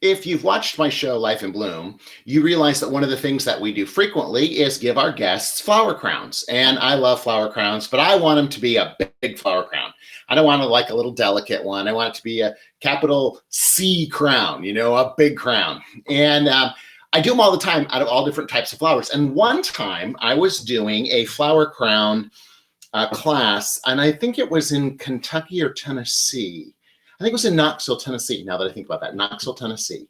if you've watched my show, Life in Bloom, you realize that one of the things that we do frequently is give our guests flower crowns. And I love flower crowns, but I want them to be a big flower crown. I don't want to like a little delicate one. I want it to be a capital C crown, you know, a big crown. And I do them all the time out of all different types of flowers. And one time I was doing a flower crown class, and I think it was in Kentucky or Tennessee. I think it was in Knoxville, Tennessee, now that I think about that, Knoxville, Tennessee.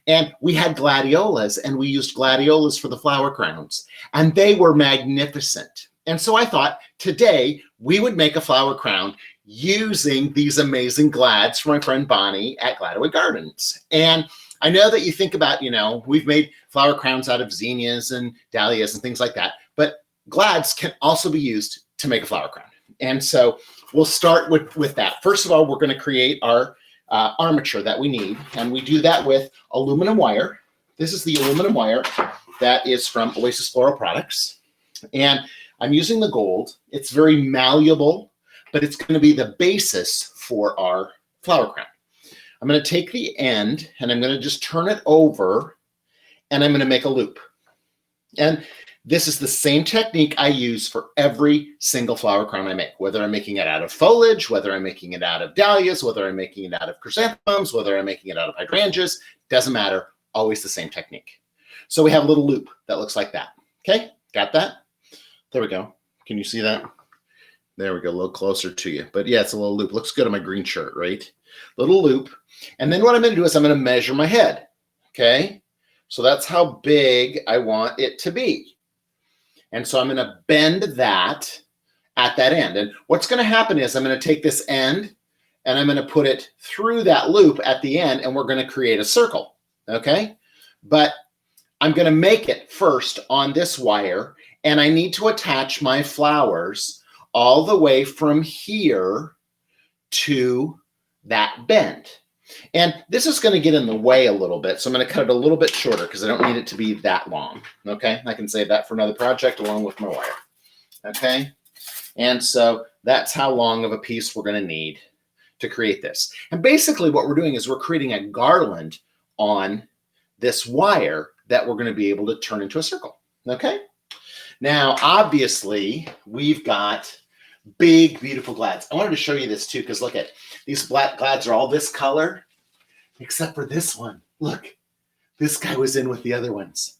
And we had gladiolus, and we used gladiolus for the flower crowns, and they were magnificent. And so I thought today we would make a flower crown using these amazing glads from my friend Bonnie at Gladiolus Gardens. And I know that you think about, you know, we've made flower crowns out of zinnias and dahlias and things like that, but glads can also be used to make a flower crown. And so we'll start with that. First of all, we're going to create our armature that we need, and we do that with aluminum wire. This is the aluminum wire that is from Oasis Floral Products, and I'm using the gold. It's very malleable, but it's going to be the basis for our flower crown. I'm going to take the end and I'm going to just turn it over, and I'm going to make a loop. And this is the same technique I use for every single flower crown I make, whether I'm making it out of foliage, whether I'm making it out of dahlias, whether I'm making it out of chrysanthemums, whether I'm making it out of hydrangeas, doesn't matter, always the same technique. So we have a little loop that looks like that. Okay, got that? There we go. Can you see that? There we go, a little closer to you. But yeah, it's a little loop. Looks good on my green shirt, right? Little loop. And then what I'm going to do is I'm going to measure my head. Okay, so that's how big I want it to be. And so I'm going to bend that at that end. And what's going to happen is I'm going to take this end and I'm going to put it through that loop at the end, and we're going to create a circle. Okay, but I'm going to make it first on this wire, and I need to attach my flowers all the way from here to that bend. And this is going to get in the way a little bit, so I'm going to cut it a little bit shorter because I don't need it to be that long. Okay, I can save that for another project along with my wire. Okay, and so that's how long of a piece we're going to need to create this. And basically what we're doing is we're creating a garland on this wire that we're going to be able to turn into a circle. Okay, now obviously we've got big, beautiful glads. I wanted to show you this too, because look at these black glads are all this color, except for this one. Look, this guy was in with the other ones.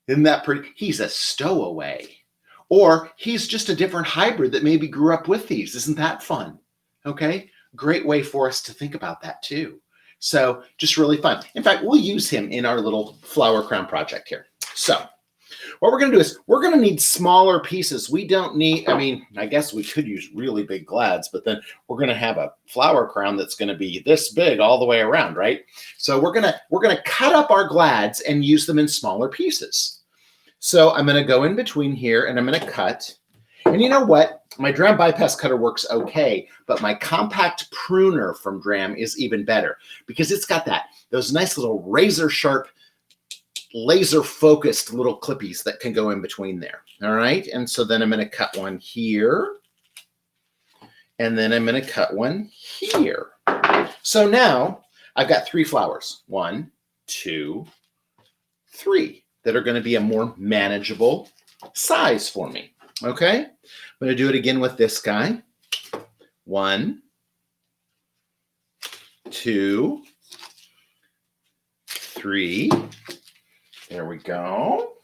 Isn't that pretty? He's a stowaway, or he's just a different hybrid that maybe grew up with these. Isn't that fun? Okay, great way for us to think about that too. So just really fun. In fact, we'll use him in our little flower crown project here. So what we're going to do is we're going to need smaller pieces. We don't need, I mean, I guess we could use really big glads, but then we're going to have a flower crown that's going to be this big all the way around, right? So we're going to cut up our glads and use them in smaller pieces. So I'm going to go in between here and I'm going to cut. And you know what? My Dram bypass cutter works okay, but my compact pruner from Dram is even better because it's got those nice little razor sharp, laser focused little clippies that can go in between there. All right. And so then I'm going to cut one here. And then I'm going to cut one here. So now I've got 3 flowers. 1, 2, 3 that are going to be a more manageable size for me. Okay. I'm going to do it again with this guy. 1, 2, 3. There we go.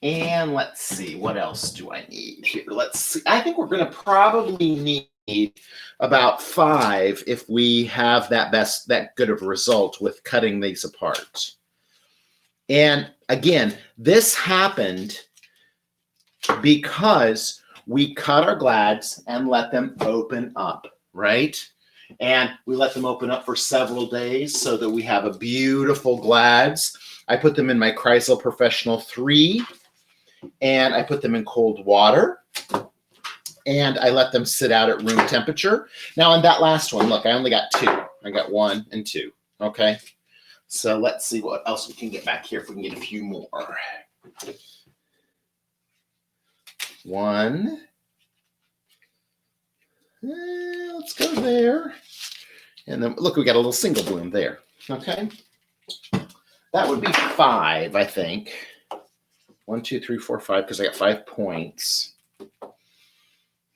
And let's see, what else do I need here? Let's see. I think we're going to probably need about 5 if we have that good of a result with cutting these apart. And again, this happened because we cut our glads and let them open up, right? And we let them open up for several days so that we have a beautiful glads. I put them in my Chrysler Professional 3, and I put them in cold water, and I let them sit out at room temperature. Now, on that last one, look, I only got 2. I got 1 and 2, okay? So let's see what else we can get back here if we can get a few more. 1. Let's go there. And then, look, we got a little single bloom there. Okay. That would be 5, I think. 1, 2, 3, 4, 5, because I got 5 points.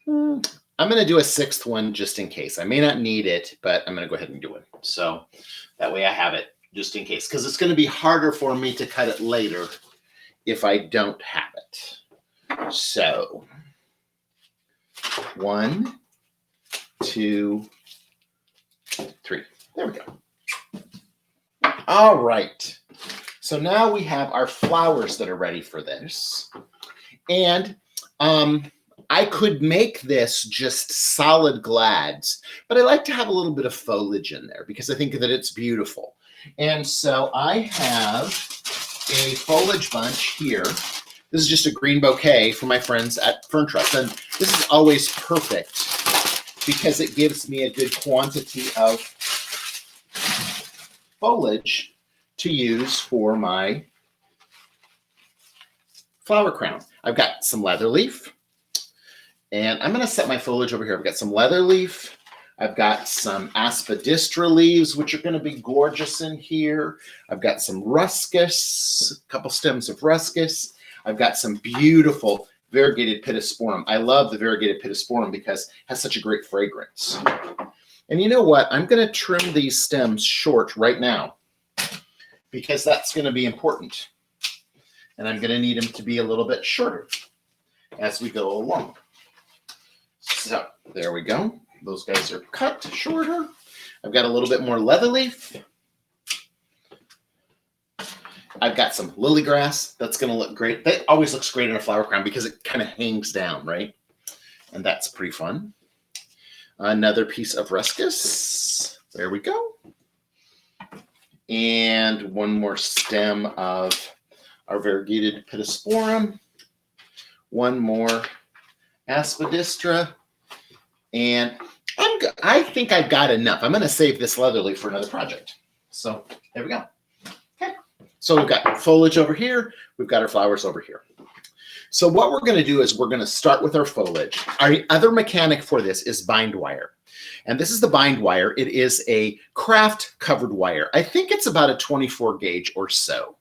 I'm going to do a 6th one just in case. I may not need it, but I'm going to go ahead and do it. So that way I have it just in case, because it's going to be harder for me to cut it later if I don't have it. So 1, 2, 3. There we go. All right. So now we have our flowers that are ready for this. And I could make this just solid glads, but I like to have a little bit of foliage in there because I think that it's beautiful. And so I have a foliage bunch here. This is just a green bouquet for my friends at Fern Trust. And this is always perfect because it gives me a good quantity of foliage to use for my flower crown. I've got some leather leaf, and I'm going to set my foliage over here. I've got some leather leaf. I've got some aspidistra leaves, which are going to be gorgeous in here. I've got some ruscus, a couple stems of ruscus. I've got some beautiful variegated pittosporum. I love the variegated pittosporum because it has such a great fragrance. And you know what? I'm going to trim these stems short right now because that's going to be important. And I'm going to need them to be a little bit shorter as we go along. So there we go. Those guys are cut shorter. I've got a little bit more leather leaf. I've got some lily grass. That's going to look great. That always looks great in a flower crown because it kind of hangs down, right? And that's pretty fun. Another piece of ruscus. There we go. And one more stem of our variegated pittosporum. One more aspidistra. And I think I've got enough. I'm going to save this leather leaf for another project. So there we go. Okay. So we've got foliage over here. We've got our flowers over here. So what we're going to do is we're going to start with our foliage. Our other mechanic for this is bind wire. And this is the bind wire. It is a craft covered wire. I think it's about a 24 gauge or so.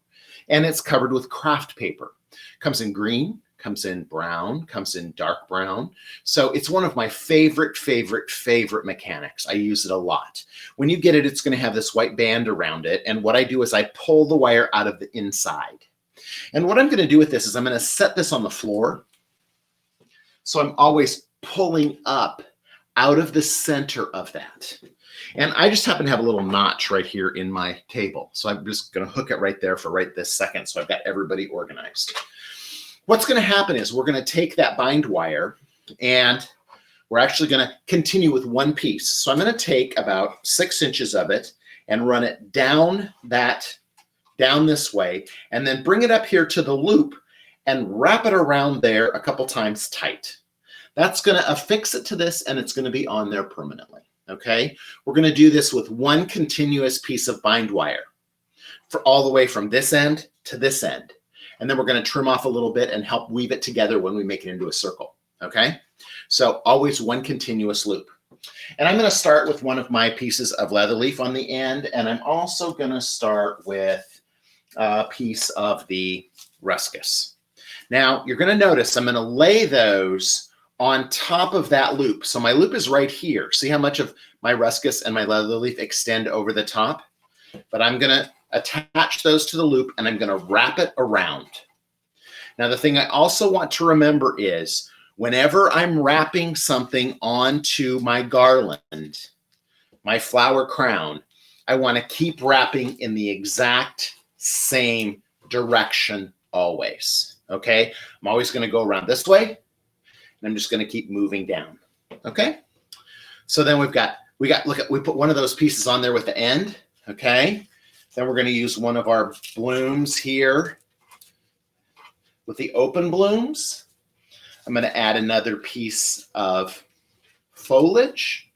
And it's covered with craft paper. Comes in green, comes in brown, comes in dark brown. So it's one of my favorite mechanics. I use it a lot. When you get it, it's going to have this white band around it. And what I do is I pull the wire out of the inside. And what I'm going to do with this is I'm going to set this on the floor. So I'm always pulling up out of the center of that. And I just happen to have a little notch right here in my table. So I'm just going to hook it right there for right this second. So I've got everybody organized. What's going to happen is we're going to take that bind wire and we're actually going to continue with one piece. So I'm going to take about 6 inches of it and run it down this way, and then bring it up here to the loop and wrap it around there a couple times tight. That's going to affix it to this, and it's going to be on there permanently. Okay, we're going to do this with one continuous piece of bind wire for all the way from this end to this end. And then we're going to trim off a little bit and help weave it together when we make it into a circle. Okay, so always one continuous loop. And I'm going to start with one of my pieces of leather leaf on the end, and I'm also going to start with a piece of the ruscus. Now you're going to notice I'm going to lay those on top of that loop. So my loop is right here. See how much of my ruscus and my leather leaf extend over the top? But I'm going to attach those to the loop and I'm going to wrap it around. Now the thing I also want to remember is whenever I'm wrapping something onto my garland, my flower crown, I want to keep wrapping in the exact same direction always. Okay, I'm always going to go around this way, and I'm just going to keep moving down. Okay, so then we put one of those pieces on there with the end. Okay, then we're going to use one of our blooms here with the open blooms. I'm going to add another piece of foliage.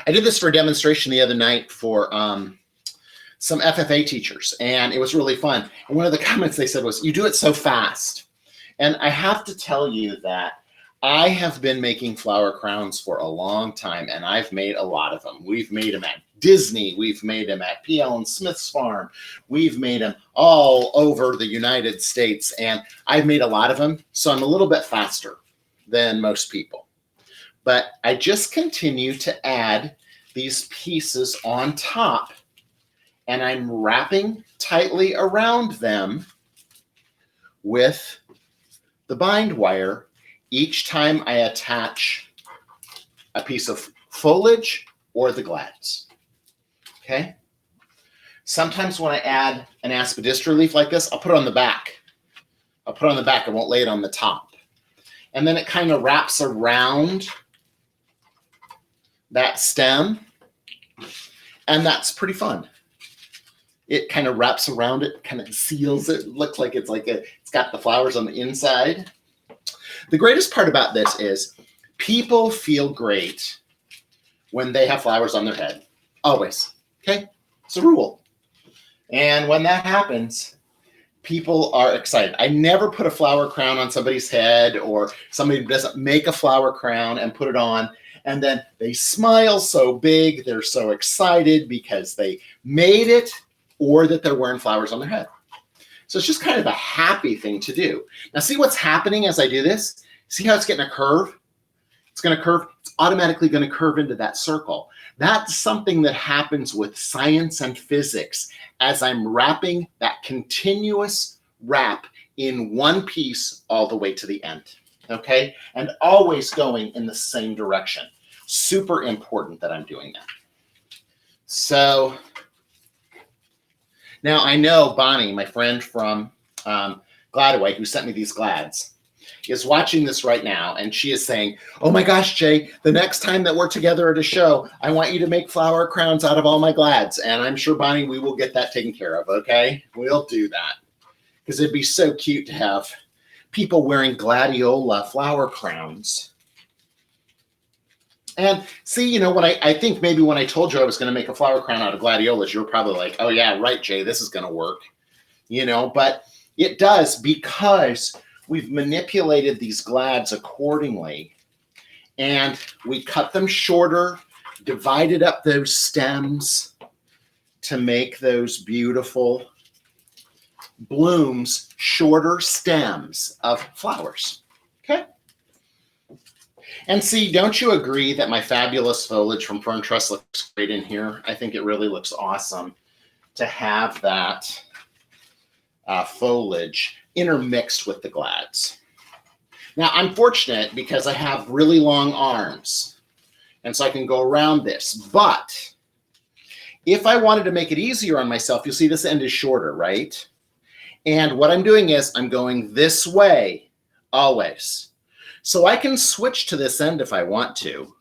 I did this for a demonstration the other night for some FFA teachers, and it was really fun. And one of the comments they said was, "You do it so fast." And I have to tell you that I have been making flower crowns for a long time, and I've made a lot of them. We've made them at Disney. We've made them at P.L. and Smith's farm. We've made them all over the United States, and I've made a lot of them, so I'm a little bit faster than most people. But I just continue to add these pieces on top, and I'm wrapping tightly around them with the bind wire each time I attach a piece of foliage or the glads. Okay? Sometimes when I add an aspidistra leaf like this, I'll put it on the back. I'll put it on the back. I won't lay it on the top. And then it kind of wraps around that stem. And that's pretty fun. It kind of wraps around it, kind of seals it. It looks like it's got the flowers on the inside. The greatest part about this is people feel great when they have flowers on their head. Always. Okay? It's a rule. And when that happens, people are excited. I never put a flower crown on somebody's head, or somebody doesn't make a flower crown and put it on, and then they smile so big, they're so excited because they made it, or that they're wearing flowers on their head. So it's just kind of a happy thing to do. Now see what's happening as I do this? See how it's getting a curve? It's going to curve. It's automatically going to curve into that circle. That's something that happens with science and physics as I'm wrapping that continuous wrap in one piece all the way to the end. Okay? And always going in the same direction. Super important that I'm doing that. So now I know Bonnie, my friend from Gladiolus, who sent me these glads, is watching this right now, and she is saying, oh my gosh, Jay, the next time that we're together at a show, I want you to make flower crowns out of all my glads. And I'm sure, Bonnie, we will get that taken care of, okay? We'll do that. Because it'd be so cute to have people wearing gladiola flower crowns. And see, you know, when I think maybe when I told you I was going to make a flower crown out of gladiolas, you were probably like, oh yeah, right, Jay, this is going to work. You know, but it does, because we've manipulated these glads accordingly, and we cut them shorter, divided up those stems to make those beautiful blooms, shorter stems of flowers. Okay? And see, don't you agree that my fabulous foliage from Fern Trust looks great in here? I think it really looks awesome to have that foliage intermixed with the glads. Now, I'm fortunate because I have really long arms, and so I can go around this. But if I wanted to make it easier on myself, you'll see this end is shorter, right? And what I'm doing is I'm going this way always. So I can switch to this end if I want to.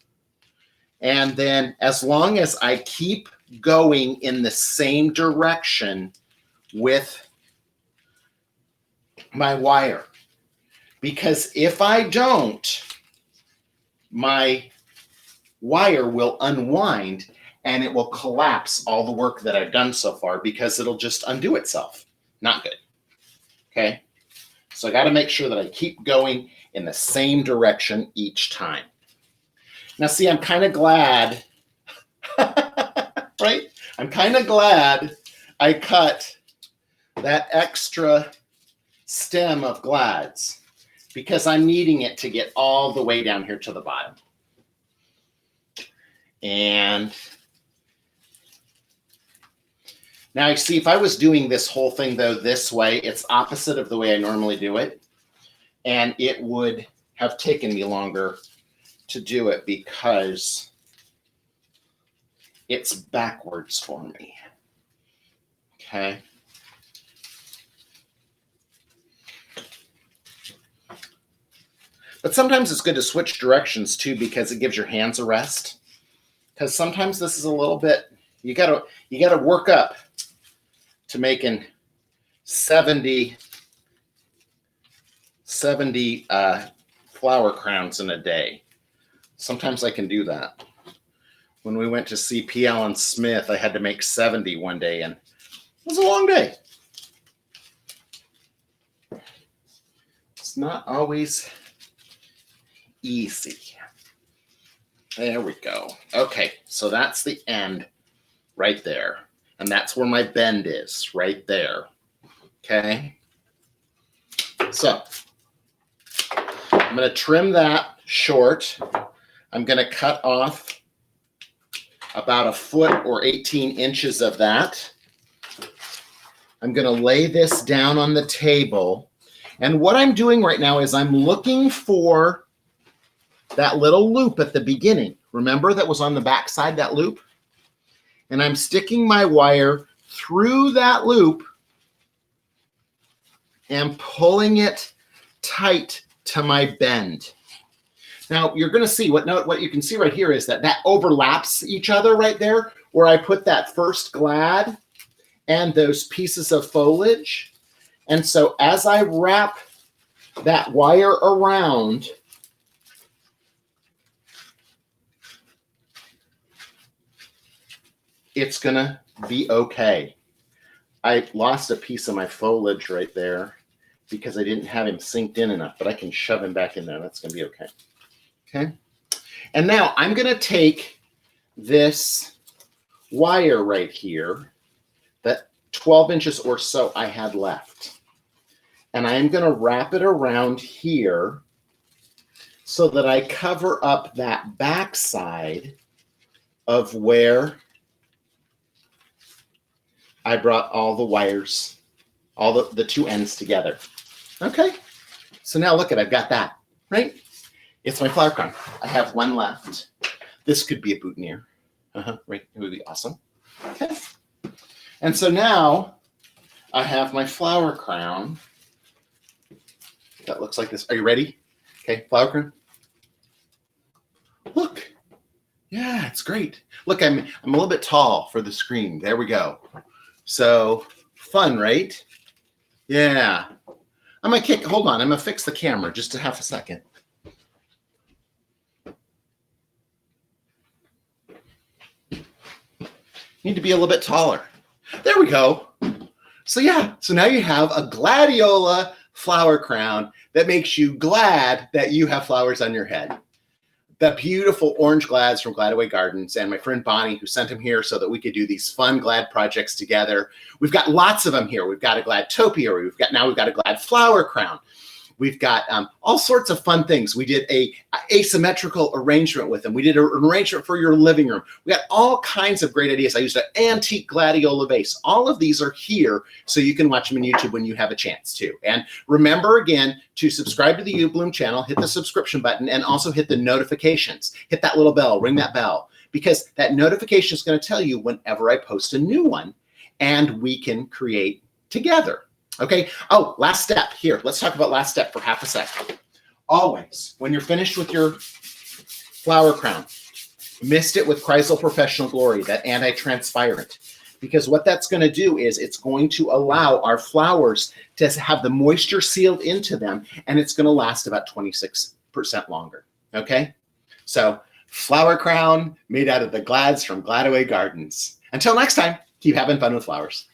And then as long as I keep going in the same direction with my wire, because if I don't, my wire will unwind and it will collapse all the work that I've done so far, because it'll just undo itself. Not good. Okay? So I got to make sure that I keep going in the same direction each time. Now see, I'm kind of glad, right? I'm kind of glad I cut that extra stem of glads, because I'm needing it to get all the way down here to the bottom. And now you see, if I was doing this whole thing though this way, it's opposite of the way I normally do it. And it would have taken me longer to do it because it's backwards for me. Okay. But sometimes it's good to switch directions too, because it gives your hands a rest. Because sometimes this is a little bit, you gotta work up to making 70 flower crowns in a day. Sometimes I can do that. When we went to see P.L. and Smith, I had to make 70 one day, and it was a long day. It's not always Easy. There we go. Okay, so that's the end right there. And that's where my bend is, right there. Okay. So I'm going to trim that short. I'm going to cut off about a foot or 18 inches of that. I'm going to lay this down on the table. And what I'm doing right now is I'm looking for that little loop at the beginning. Remember that was on the back side, that loop? And I'm sticking my wire through that loop and pulling it tight to my bend. Now you're going to see what you can see right here is that overlaps each other right there, where I put that first glad and those pieces of foliage. And so as I wrap that wire around, it's going to be okay. I lost a piece of my foliage right there because I didn't have him synced in enough, but I can shove him back in there. That's going to be okay. Okay. And now I'm going to take this wire right here, that 12 inches or so I had left, and I'm going to wrap it around here so that I cover up that back side of where I brought all the wires, all the two ends together. Okay, so now look I've got that, right? It's my flower crown. I have one left. This could be a boutonniere, right? It would be awesome. Okay, and so now I have my flower crown that looks like this. Are you ready? Okay, flower crown. Look, yeah, it's great. Look, I'm a little bit tall for the screen. There we go. So fun, right? Yeah. Hold on, I'm gonna fix the camera just a half a second. Need to be a little bit taller. There we go. So yeah, so now you have a gladiola flower crown that makes you glad that you have flowers on your head. The beautiful orange glads from Gladiolus Gardens and my friend Bonnie, who sent them here so that we could do these fun glad projects together. We've got lots of them here. We've got a glad topiary. We've got a glad flower crown. We've got all sorts of fun things. We did a asymmetrical arrangement with them. We did an arrangement for your living room. We got all kinds of great ideas. I used an antique gladiola vase. All of these are here so you can watch them on YouTube when you have a chance to. And remember again to subscribe to the UBloom channel, hit the subscription button, and also hit the notifications. Hit that little bell, ring that bell, because that notification is going to tell you whenever I post a new one and we can create together. Okay. Oh, last step here. Let's talk about last step for half a second. Always, when you're finished with your flower crown, mist it with Chrysal Professional Glory, that anti-transparent, because what that's going to do is it's going to allow our flowers to have the moisture sealed into them, and it's going to last about 26% longer. Okay. So flower crown made out of the glads from Gladiolus Gardens. Until next time, keep having fun with flowers.